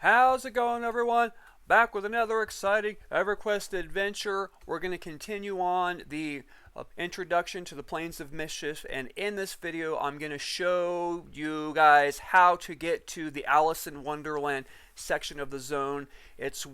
How's it going, everyone? Back with another exciting Everquest adventure. We're going to continue on the introduction to the Plains of Mischief, and in this video, I'm going to show you guys how to get to the Alice in Wonderland section of the zone. It's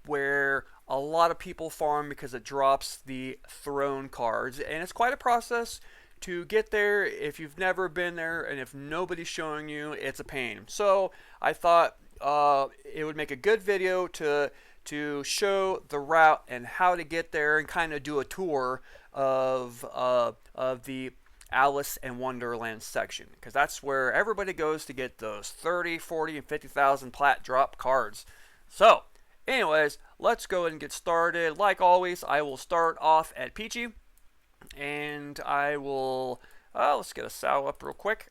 where a lot of people farm because it drops the throne cards, and it's quite a process to get there. If you've never been there and if nobody's showing you, it's a pain. So I thought it would make a good video to show the route and how to get there and kind of do a tour of the Alice in Wonderland section, because that's where everybody goes to get those 30, 40, and 50,000 plat drop cards. So, anyways, let's go and get started. Like always, I will start off at Peachy, and I will let's get a sow up real quick.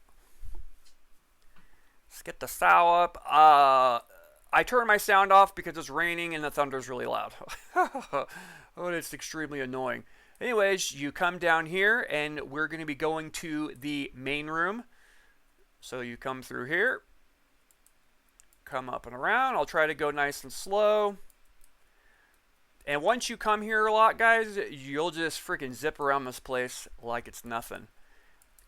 Let's get the sow up. I turned my sound off because it's raining and the thunder's really loud. Oh, it's extremely annoying. Anyways, you come down here and we're going to be going to the main room. So you come through here. Come up and around. I'll try to go nice and slow. And once you come here a lot, guys, you'll just freaking zip around this place like it's nothing.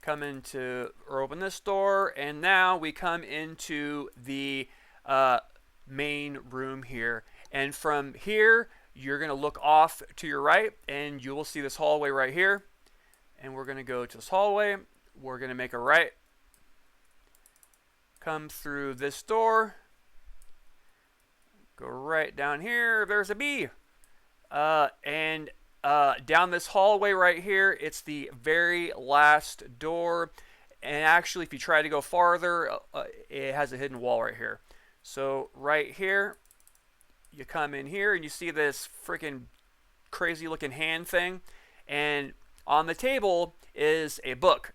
Come into or open this door, and now we come into the main room here. And from here, you're going to look off to your right, and you will see this hallway right here. And we're going to go to this hallway. We're going to make a right. Come through this door. Go right down here. There's a bee. And down this hallway right here, it's the very last door. And actually, if you try to go farther, it has a hidden wall right here. So right here, you come in here and you see this freaking crazy looking hand thing. And on the table is a book.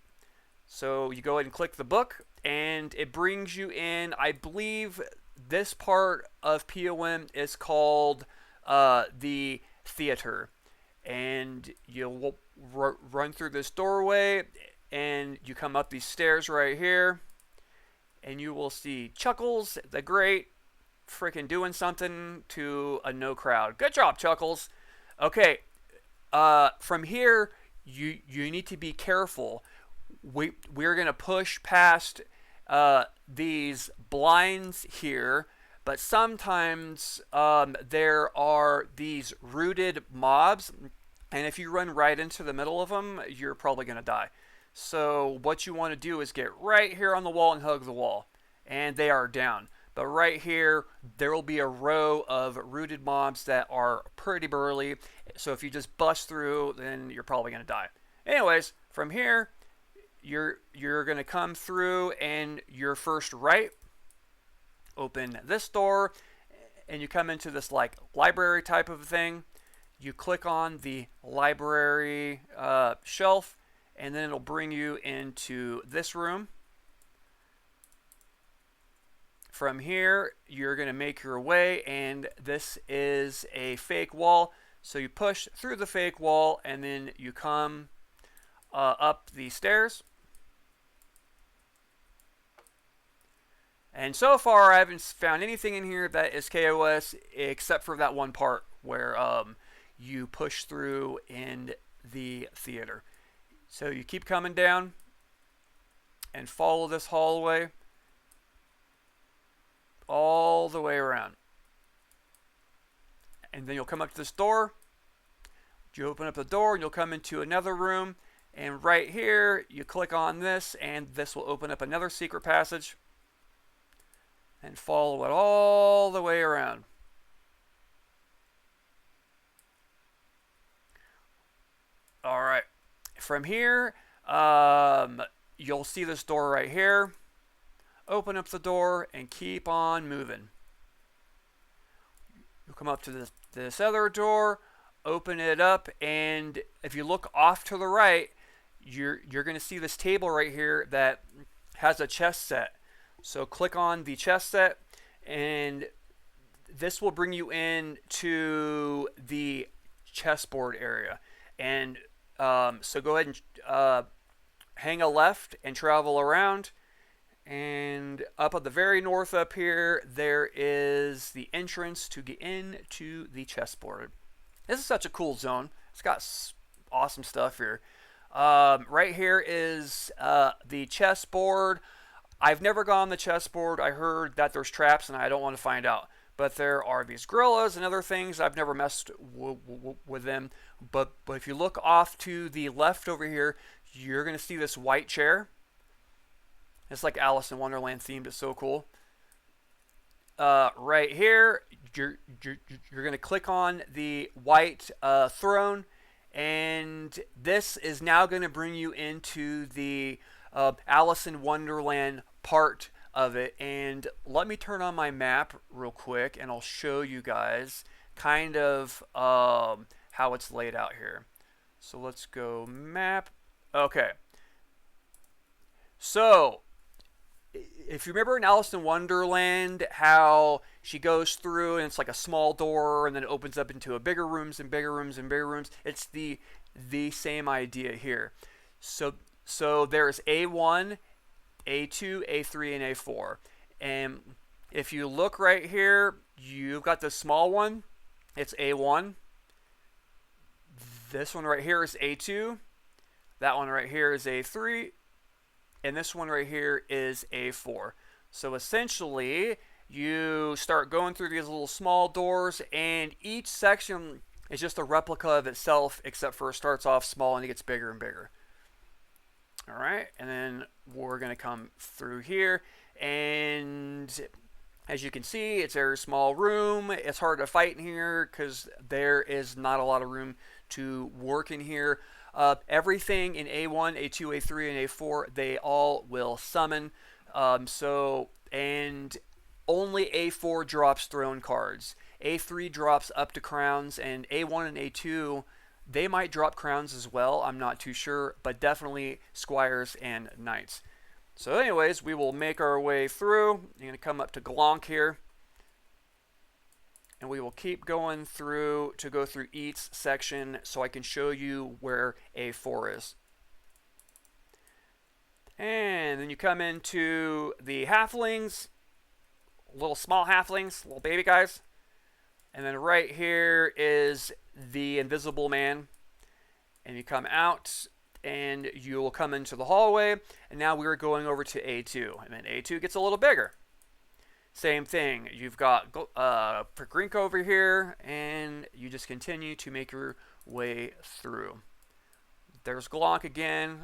So you go ahead and click the book, and it brings you in. I believe this part of POM is called the theater. And you'll run through this doorway, and you come up these stairs right here, and you will see Chuckles the Great freaking doing something to a no crowd. Good job, Chuckles. Okay, from here, you need to be careful. We're going to push past these blinds here, but sometimes there are these rooted mobs, and if you run right into the middle of them, you're probably going to die. So what you want to do is get right here on the wall and hug the wall. And they are down. But right here, there will be a row of rooted mobs that are pretty burly. So if you just bust through, then you're probably going to die. Anyways, from here, you're going to come through, and your first right, open this door, and you come into this like library type of thing. You click on the library shelf, and then it'll bring you into this room. From here, you're going to make your way, and this is a fake wall. So you push through the fake wall, and then you come up the stairs. And so far, I haven't found anything in here that is KOS except for that one part where you push through in the theater. So you keep coming down and follow this hallway all the way around. And then you'll come up to this door. You open up the door and you'll come into another room. And right here, you click on this, and this will open up another secret passage. And follow it all the way around. All right. From here, you'll see this door right here. Open up the door and keep on moving. You'll come up to this other door, open it up, and if you look off to the right, you're going to see this table right here that has a chess set. So click on the chess set, and this will bring you in to the chessboard area. And so go ahead and hang a left and travel around, And up at the very north up here, there is the entrance to get into the chessboard. This is such a cool zone. It's got awesome stuff here. Right here is the chessboard. I've never gone on the chessboard. I heard that there's traps, and I don't want to find out. But there are these gorillas and other things. I've never messed with them. But if you look off to the left over here, you're going to see this white chair. It's like Alice in Wonderland themed. It's so cool. Right here, you're going to click on the white throne, and this is now going to bring you into the Alice in Wonderland part of it. And let me turn on my map real quick, and I'll show you guys kind of how it's laid out here. So let's go map. Okay. So if you remember in Alice in Wonderland how she goes through and it's like a small door and then it opens up into a bigger rooms and bigger rooms and bigger rooms, it's the same idea here. So there's A1, A2, A3, and A4. And if you look right here, you've got the small one. It's A1. This one right here is A2. That one right here is A3. And this one right here is A4. So essentially, you start going through these little small doors, and each section is just a replica of itself, except for it starts off small and it gets bigger and bigger. All right, and then we're going to come through here, and as you can see, it's a very small room. It's hard to fight in here because there is not a lot of room to work in here. Everything in A1, A2, A3, and A4, they all will summon. And only A4 drops throne cards. A3 drops up to crowns, and A1 and A2, they might drop crowns as well. I'm not too sure, but definitely squires and knights. So anyways, we will make our way through. You're going to come up to Glonk here. And we will keep going through to go through each section so I can show you where A4 is. And then you come into the halflings, little small halflings, little baby guys. And then right here is the invisible man. And you come out and you will come into the hallway. And now we're going over to A2. And then A2 gets a little bigger. Same thing. You've got Grink over here, and you just continue to make your way through. There's Glonk again,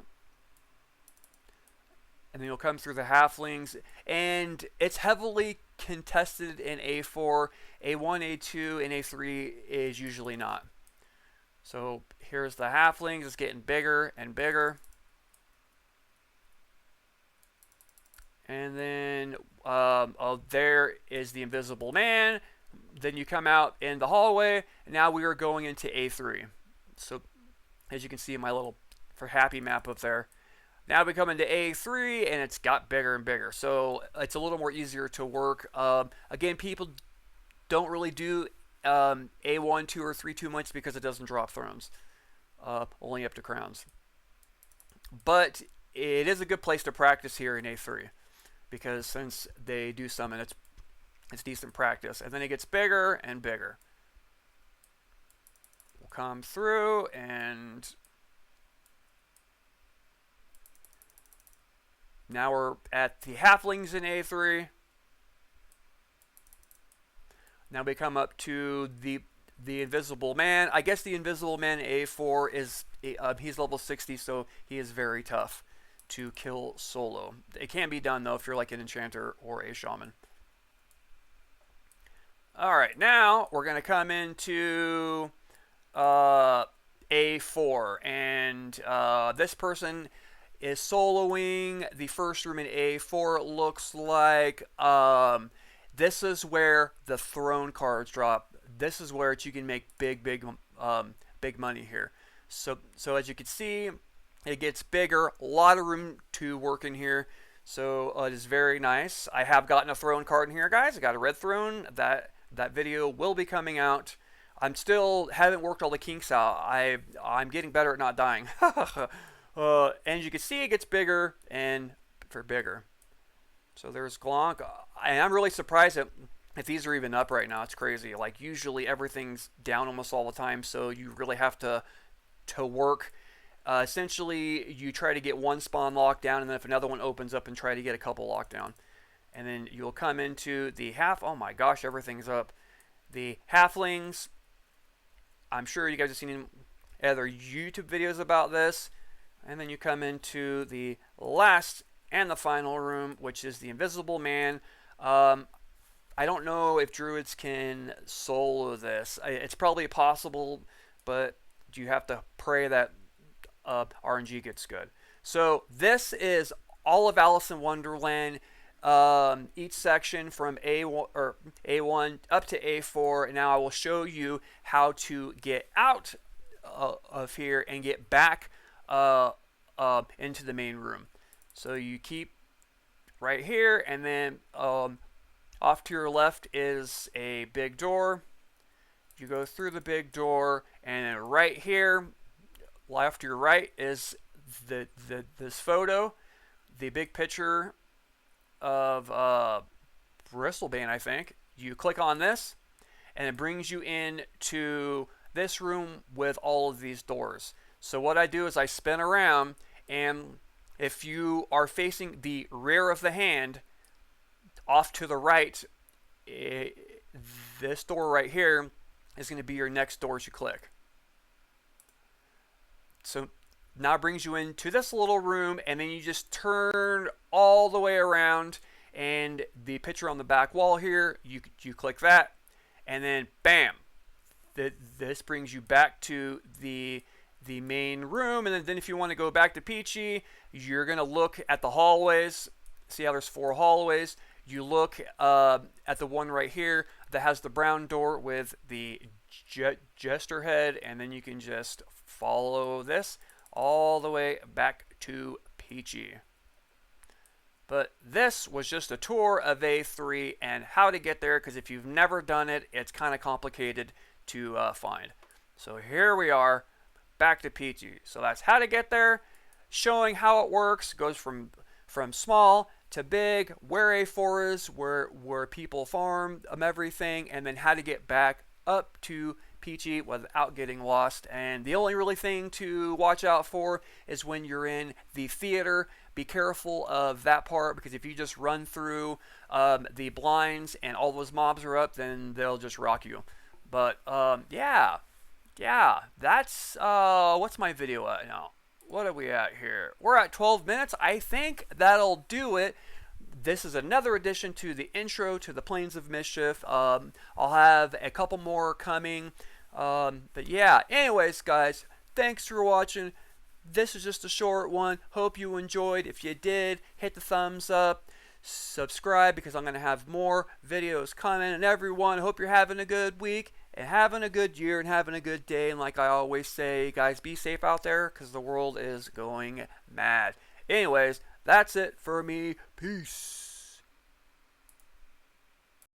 and then you'll come through the halflings, and it's heavily contested in A4. A1, A2, and A3 is usually not. So here's the halflings. It's getting bigger and bigger. And then there is the invisible man. Then you come out in the hallway. And now we are going into A3. So as you can see in my little for happy map up there. Now we come into A3 and it's got bigger and bigger. So it's a little more easier to work. Again, people don't really do A1, 2, or 3 too much because it doesn't drop thrones. Only up to crowns. But it is a good place to practice here in A3. Because since they do summon, it's decent practice. And then it gets bigger and bigger. We'll come through and now we're at the halflings in A3. Now we come up to the invisible man. I guess the invisible man in A4 is he's level 60, so he is very tough to kill solo. It can be done though if you're like an enchanter or a shaman. Alright, now we're going to come into A4, and this person is soloing the first room in A4. It looks like this is where the throne cards drop. This is where you can make big money here. So as you can see, it gets bigger, a lot of room to work in here, so it is very nice. I have gotten a throne card in here, guys. I got a red throne. That video will be coming out. I'm still haven't worked all the kinks out. I'm getting better at not dying. And you can see it gets bigger and bigger. So there's Glonk. And I'm really surprised if these are even up right now. It's crazy. Like usually everything's down almost all the time, so you really have to work. Essentially, you try to get one spawn locked down, and then if another one opens up, and try to get a couple locked down. And then you'll come into the oh my gosh, everything's up. The halflings. I'm sure you guys have seen other YouTube videos about this. And then you come into the last and the final room, which is the Invisible Man. I don't know if druids can solo this. It's probably possible, but you have to pray that RNG gets good. So this is all of Alice in Wonderland. Each section from A1 up to A4. Now I will show you how to get out of here and get back into the main room. So you keep right here, and then off to your left is a big door. You go through the big door, and right here, left to your right, is this photo, the big picture of Bristlebane, I think. You click on this, and it brings you in to this room with all of these doors. So what I do is I spin around, and if you are facing the rear of the hand, off to the right, this door right here is going to be your next doors you click. So now it brings you into this little room, and then you just turn all the way around, and the picture on the back wall here, you click that, and then bam, this brings you back to the main room. And then if you want to go back to Peachy, you're going to look at the hallways. See how there's 4 hallways? You look at the one right here that has the brown door with the jester head, and then you can just follow this all the way back to Peachy. But this was just a tour of A3 and how to get there, because if you've never done it, it's kind of complicated to find. So here we are, back to Peachy. So that's how to get there, showing how it works. Goes from small to big, where A4 is, where people farm everything, and then how to get back up to Peachy without getting lost. And the only really thing to watch out for is when you're in the theater. Be careful of that part, because if you just run through the blinds and all those mobs are up, then they'll just rock you. But yeah, that's what's my video at now? What are we at here? We're at 12 minutes. I think that'll do it. This is another addition to the intro to the Plains of Mischief. I'll have a couple more coming. But yeah, anyways, guys, thanks for watching. This is just a short one. Hope you enjoyed. If you did, hit the thumbs up. Subscribe, because I'm going to have more videos coming. And everyone, hope you're having a good week and having a good year and having a good day. And like I always say, guys, be safe out there, because the world is going mad. Anyways, that's it for me. Peace.